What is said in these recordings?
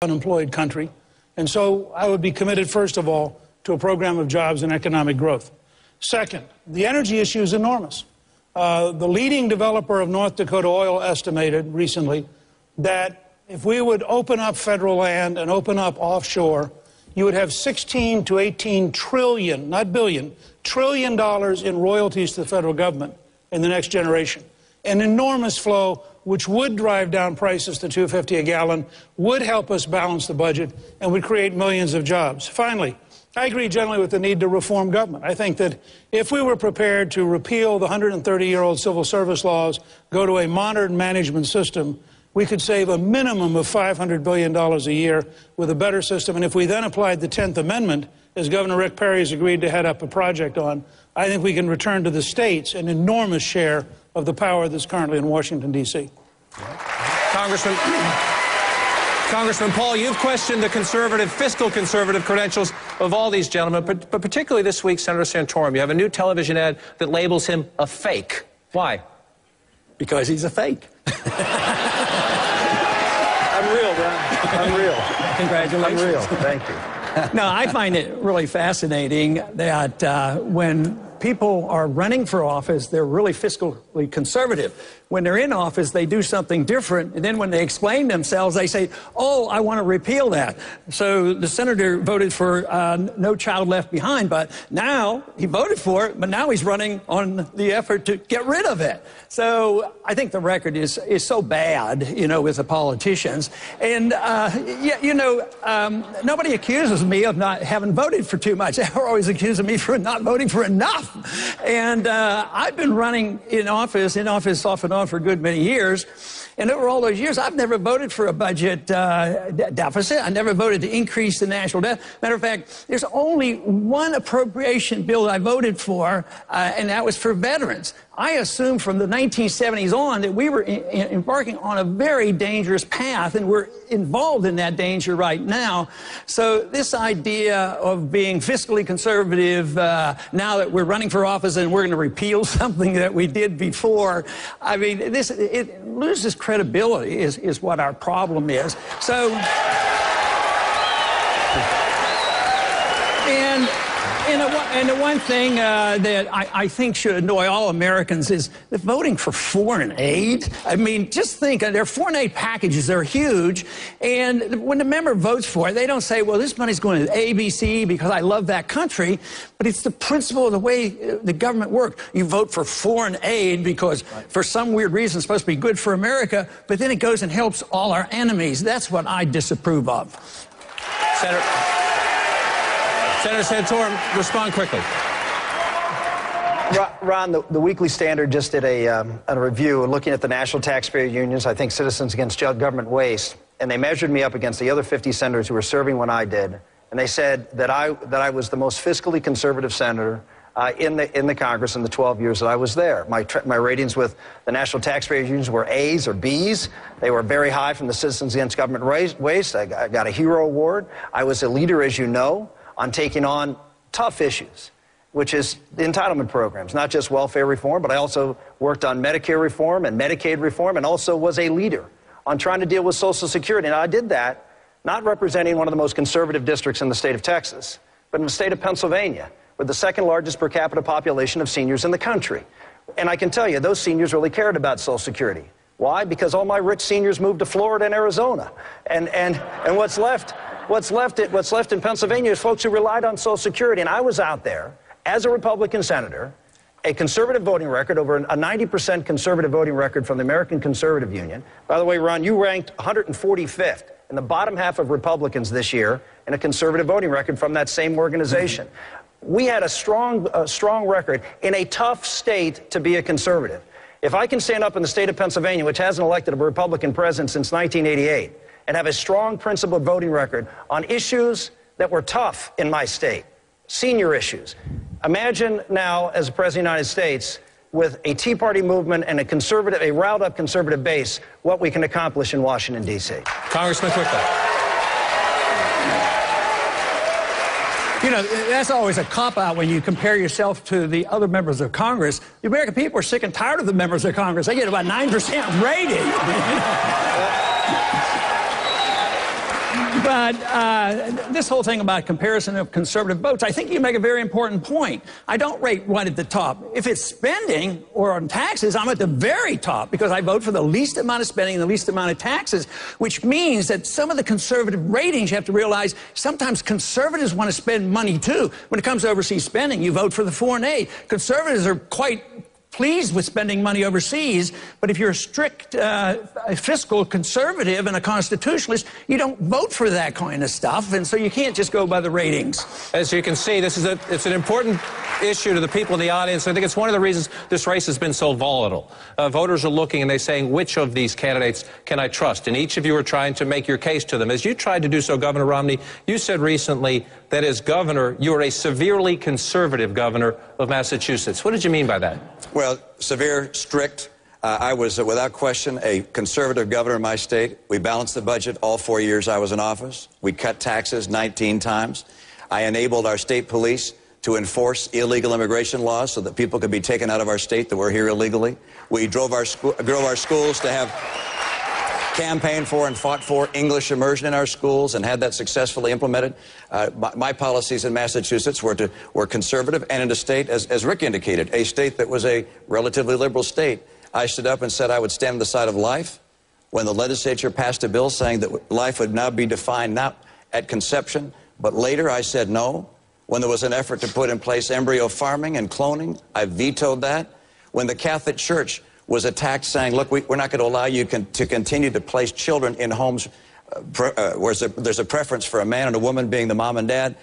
unemployed country. And so I would be committed, first of all, to a program of jobs and economic growth. Second, the energy issue is enormous. The leading developer of North Dakota Oil estimated recently that if we would open up federal land and open up offshore, you would have 16 to 18 trillion, not billion, trillion dollars in royalties to the federal government in the next generation. An enormous flow which would drive down prices to $2.50 a gallon, would help us balance the budget, and would create millions of jobs. Finally, I agree generally with the need to reform government. I think that if we were prepared to repeal the 130-year-old civil service laws, go to a modern management system, we could save a minimum of $500 billion a year with a better system. And if we then applied the 10th Amendment, as Governor Rick Perry has agreed to head up a project on, I think we can return to the states an enormous share of the power that's currently in Washington, D.C. Congressman Paul, you've questioned the fiscal conservative credentials of all these gentlemen, but particularly this week, Senator Santorum. You have a new television ad that labels him a fake. Why? Because he's a fake. I'm real, Ron. I'm real. Congratulations. I'm real. Thank you. No, I find it really fascinating that when people are running for office, they're really fiscally conservative. When they're in office, they do something different. And then when they explain themselves, they say, oh, I want to repeal that. So the senator voted for No Child Left Behind, but now he voted for it, but now he's running on the effort to get rid of it. So I think the record is so bad, you know, with the politicians. And, nobody accuses me of not having voted for too much. They're always accusing me for not voting for enough. And I've been running in office off and on for a good many years. And over all those years, I've never voted for a budget deficit. I never voted to increase the national debt. Matter of fact, there's only one appropriation bill that I voted for, and that was for veterans. I assumed from the 1970s on that we were embarking on a very dangerous path, and we're involved in that danger right now. So this idea of being fiscally conservative now that we're running for office and we're going to repeal something that we did before, I mean, it loses credibility is what our problem is. So, and the one thing that I think should annoy all Americans is that voting for foreign aid. I mean, just think, their foreign aid packages, they're huge, and when the member votes for it, they don't say, well, this money's going to ABC because I love that country, but it's the principle of the way the government works. You vote for foreign aid because for some weird reason it's supposed to be good for America, but then it goes and helps all our enemies. That's what I disapprove of. Senator Santorum, respond quickly. Ron, the Weekly Standard just did a review looking at the national taxpayer unions, I think Citizens Against Government Waste, and they measured me up against the other 50 senators who were serving when I did, and they said that I was the most fiscally conservative senator in the Congress in the 12 years that I was there. My ratings with the national taxpayer unions were A's or B's. They were very high from the Citizens Against Government Waste. I got a hero award. I was a leader, as you know, on taking on tough issues, which is the entitlement programs, not just welfare reform, but I also worked on Medicare reform and Medicaid reform, and also was a leader on trying to deal with Social Security. And I did that not representing one of the most conservative districts in the state of Texas, but in the state of Pennsylvania, with the second largest per capita population of seniors in the country. And I can tell you, those seniors really cared about Social Security. Why? Because all my rich seniors moved to Florida and Arizona. And what's left in Pennsylvania is folks who relied on Social Security. And I was out there as a Republican senator, a conservative voting record, over a 90% conservative voting record from the American Conservative Union. By the way, Ron, you ranked 145th in the bottom half of Republicans this year in a conservative voting record from that same organization. We had a strong record in a tough state to be a conservative. If I can stand up in the state of Pennsylvania, which hasn't elected a Republican president since 1988, and have a strong principled voting record on issues that were tough in my state, senior issues. Imagine now, as the President of the United States, with a Tea Party movement and a riled-up conservative base, what we can accomplish in Washington, D.C. Congressman, quickly. You know, that's always a cop-out when you compare yourself to the other members of Congress. The American people are sick and tired of the members of Congress. They get about 9% rating. But this whole thing about comparison of conservative votes, I think you make a very important point. I don't rate one at the top. If it's spending or on taxes, I'm at the very top because I vote for the least amount of spending and the least amount of taxes, which means that some of the conservative ratings, you have to realize, sometimes conservatives want to spend money too. When it comes to overseas spending, you vote for the foreign aid. Conservatives are quite pleased with spending money overseas, but if you're a strict fiscal conservative and a constitutionalist, you don't vote for that kind of stuff, and so you can't just go by the ratings. As you can see, it's an important issue to the people in the audience. I think it's one of the reasons this race has been so volatile. Voters are looking and they're saying, which of these candidates can I trust? And each of you are trying to make your case to them. As you tried to do so, Governor Romney, you said recently that as governor, you are a severely conservative governor of Massachusetts. What did you mean by that? Well, severe, strict. I was, without question, a conservative governor in my state. We balanced the budget all 4 years I was in office. We cut taxes 19 times. I enabled our state police to enforce illegal immigration laws so that people could be taken out of our state that were here illegally. We drove our schools to have campaigned for and fought for English immersion in our schools and had that successfully implemented. My policies in Massachusetts were conservative, and in a state, as Rick indicated, a state that was a relatively liberal state. I stood up and said I would stand on the side of life when the legislature passed a bill saying that life would now be defined not at conception, but later. I said no. When there was an effort to put in place embryo farming and cloning, I vetoed that. When the Catholic Church was attacked saying, look, we're not going to allow you to continue to place children in homes where there's a preference for a man and a woman being the mom and dad.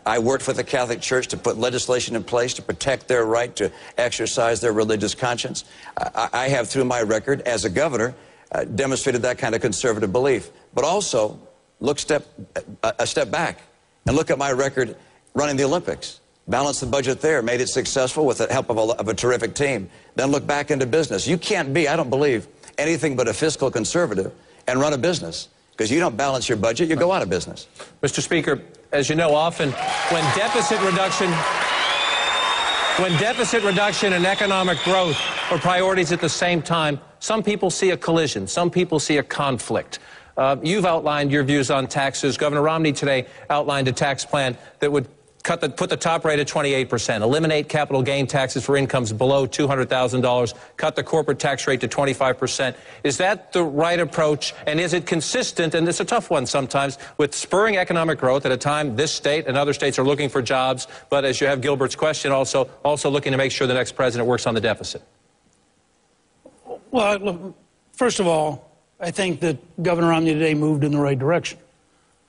I worked with the Catholic Church to put legislation in place to protect their right to exercise their religious conscience. I have, through my record as a governor, demonstrated that kind of conservative belief. But also, look a step back and look at my record running the Olympics. Balanced the budget there, made it successful with the help of a terrific team. Then look back into business. You can't be, I don't believe, anything but a fiscal conservative and run a business. Because you don't balance your budget, you go out of business. Mr. Speaker, as you know, often when deficit reduction and economic growth are priorities at the same time, some people see a collision, some people see a conflict. You've outlined your views on taxes. Governor Romney today outlined a tax plan that would put the top rate at 28%, eliminate capital gain taxes for incomes below $200,000, cut the corporate tax rate to 25%. Is that the right approach? And is it consistent, and it's a tough one sometimes, with spurring economic growth at a time this state and other states are looking for jobs, but as you have Gilbert's question, also looking to make sure the next president works on the deficit? Well, look, first of all, I think that Governor Romney today moved in the right direction.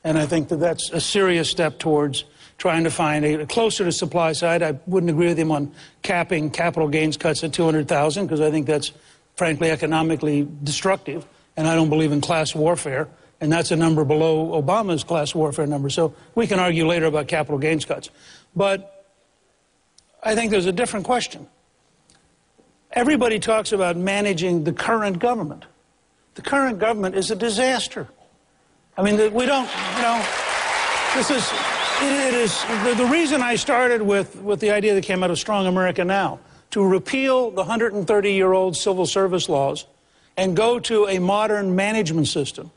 And I think that that's a serious step towards trying to find a closer to supply side. I wouldn't agree with him on capping capital gains cuts at $200,000 because I think that's, frankly, economically destructive. And I don't believe in class warfare. And that's a number below Obama's class warfare number. So we can argue later about capital gains cuts. But I think there's a different question. Everybody talks about managing the current government. The current government is a disaster. I mean, we don't, you know, it is the reason I started with the idea that came out of Strong America Now, to repeal the 130-year-old civil service laws and go to a modern management system,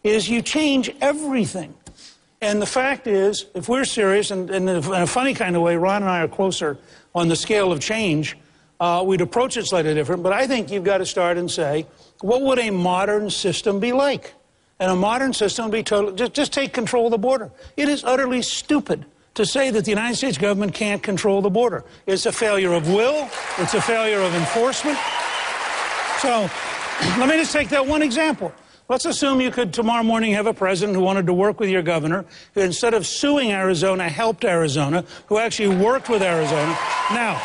is you change everything. And the fact is, if we're serious, and in a funny kind of way, Ron and I are closer on the scale of change, we'd approach it slightly different, but I think you've got to start and say, what would a modern system be like? And a modern system would be totally, just take control of the border. It is utterly stupid to say that the United States government can't control the border. It's a failure of will. It's a failure of enforcement. So let me just take that one example. Let's assume you could tomorrow morning have a president who wanted to work with your governor, who instead of suing Arizona, helped Arizona, who actually worked with Arizona. Now,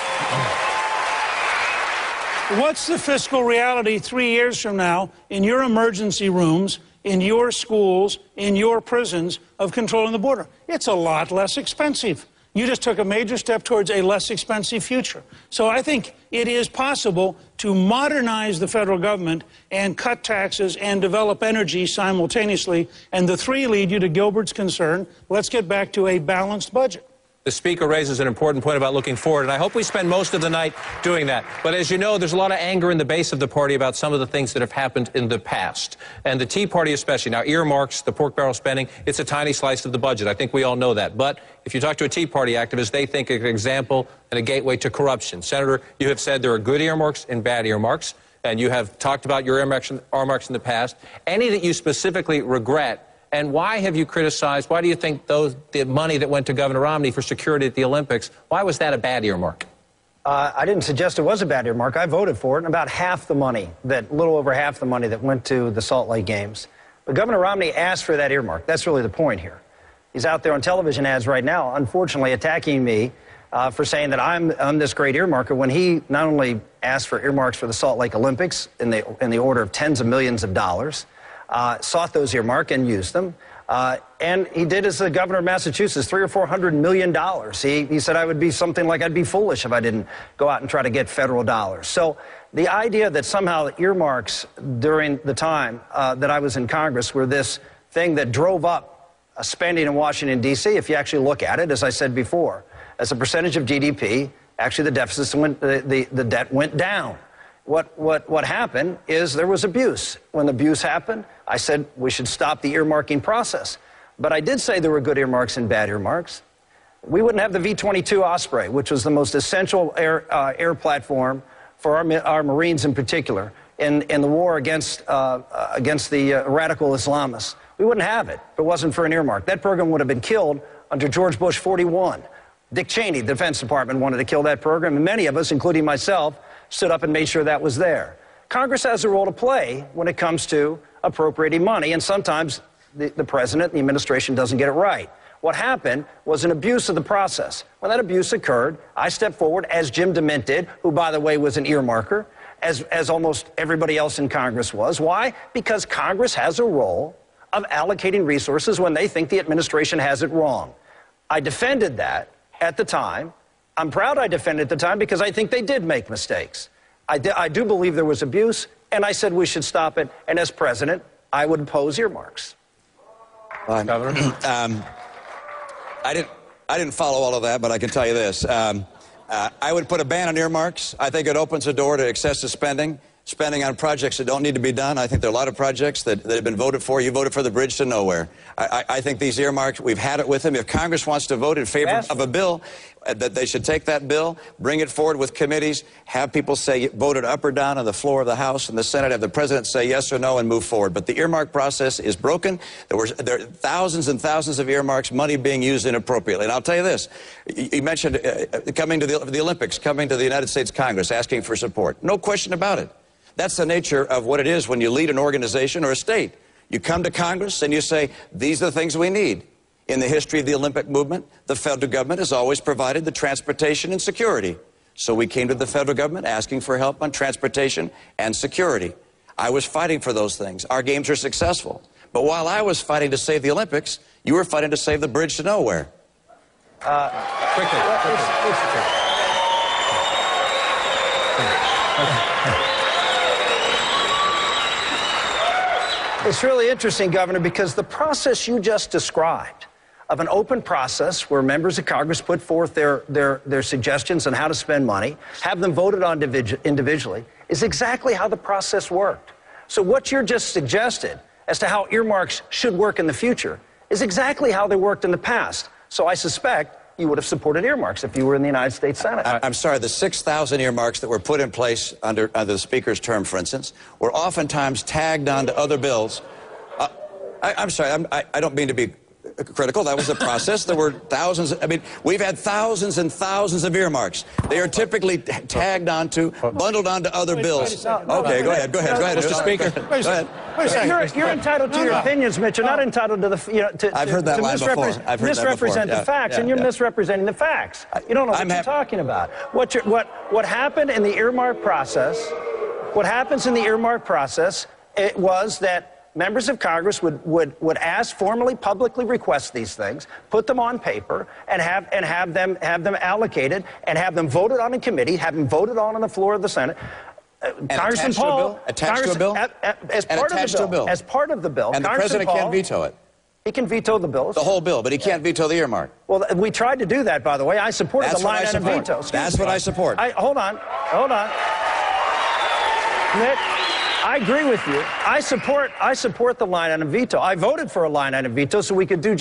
what's the fiscal reality 3 years from now in your emergency rooms, in your schools, in your prisons of controlling the border? It's a lot less expensive. You just took a major step towards a less expensive future. So I think it is possible to modernize the federal government and cut taxes and develop energy simultaneously. And the three lead you to Gilbert's concern. Let's get back to a balanced budget. The Speaker raises an important point about looking forward, and I hope we spend most of the night doing that. But as you know, there's a lot of anger in the base of the party about some of the things that have happened in the past. And the Tea Party especially. Now, earmarks, the pork barrel spending, it's a tiny slice of the budget. I think we all know that. But if you talk to a Tea Party activist, they think it's an example and a gateway to corruption. Senator, you have said there are good earmarks and bad earmarks, and you have talked about your earmarks in the past. Any that you specifically regret? And why have you criticized, why do you think the money that went to Governor Romney for security at the Olympics, why was that a bad earmark? I didn't suggest it was a bad earmark. I voted for it, and about half the money, little over half the money that went to the Salt Lake Games. But Governor Romney asked for that earmark. That's really the point here. He's out there on television ads right now, unfortunately attacking me for saying that I'm this great earmarker, when he not only asked for earmarks for the Salt Lake Olympics in the order of tens of millions of dollars, sought those earmarks and used them. And he did as the governor of Massachusetts, $300 or $400 million. He said I would be something like I'd be foolish if I didn't go out and try to get federal dollars. So the idea that somehow earmarks during the time that I was in Congress were this thing that drove up spending in Washington, D.C., if you actually look at it, as I said before, as a percentage of GDP, actually the deficits the debt went down. What happened is there was abuse. When the abuse happened, I said we should stop the earmarking process. But I did say there were good earmarks and bad earmarks. We wouldn't have the V-22 Osprey, which was the most essential air platform for our Marines in particular in the war against the radical Islamists. We wouldn't have it if it wasn't for an earmark. That program would have been killed under George Bush 41. Dick Cheney, the Defense Department, wanted to kill that program, and many of us, including myself, stood up and made sure that was there. Congress has a role to play when it comes to appropriating money, and sometimes the president and the administration doesn't get it right. What happened was an abuse of the process. When that abuse occurred, I stepped forward, as Jim DeMint did, who, by the way, was an earmarker, as almost everybody else in Congress was. Why? Because Congress has a role of allocating resources when they think the administration has it wrong. I defended that at the time. I'm proud I defended at the time because I think they did make mistakes. I do believe there was abuse, and I said we should stop it. And as president, I would oppose earmarks. Governor? I didn't follow all of that, but I can tell you this. I would put a ban on earmarks. I think it opens the door to excessive spending on projects that don't need to be done. I think there are a lot of projects that have been voted for. You voted for the bridge to nowhere. I think these earmarks, we've had it with them. If Congress wants to vote in favor of a bill, that they should take that bill, bring it forward with committees, have people say vote it up or down on the floor of the House and the Senate, have the president say yes or no and move forward. But the earmark process is broken. There are thousands and thousands of earmarks, money being used inappropriately. And I'll tell you this. You mentioned coming to the Olympics, coming to the United States Congress, asking for support. No question about it. That's the nature of what it is when you lead an organization or a state. You come to Congress and you say, these are the things we need. In the history of the Olympic movement, the federal government has always provided the transportation and security. So we came to the federal government asking for help on transportation and security. I was fighting for those things. Our games are successful. But while I was fighting to save the Olympics, you were fighting to save the bridge to nowhere. Quickly. It's really interesting, Governor, because the process you just described of an open process where members of Congress put forth their suggestions on how to spend money, have them voted on individually, is exactly how the process worked. So what you're just suggested as to how earmarks should work in the future is exactly how they worked in the past. So I suspect you would have supported earmarks if you were in the United States Senate. I'm sorry, the 6,000 earmarks that were put in place under the Speaker's term, for instance, were oftentimes tagged onto other bills. I'm sorry, I don't mean to be critical. That was the process. There were thousands. I mean, we've had thousands and thousands of earmarks. They are typically tagged onto, bundled onto other bills. Okay, go ahead, Mr. Speaker. Go ahead. You're entitled to your opinions, Mitch. You're not entitled to I've heard that line before. Misrepresent the facts, and you're misrepresenting the facts. You don't know what you're talking about. What happened in the earmark process? What happens in the earmark process? It was that members of Congress would ask, formally, publicly request these things, put them on paper, and have them allocated, and have them voted on in committee, have them voted on the floor of the Senate. Congressman Paul, attached to a bill, as part of the bill, and the president can't veto it. He can veto the bills. The whole bill, but he can't veto the earmark. Well, we tried to do that, by the way. I supported the line item veto. That's what I support. Hold on. Nick, I agree with you. I support the line item veto. I voted for a line item veto so we could do just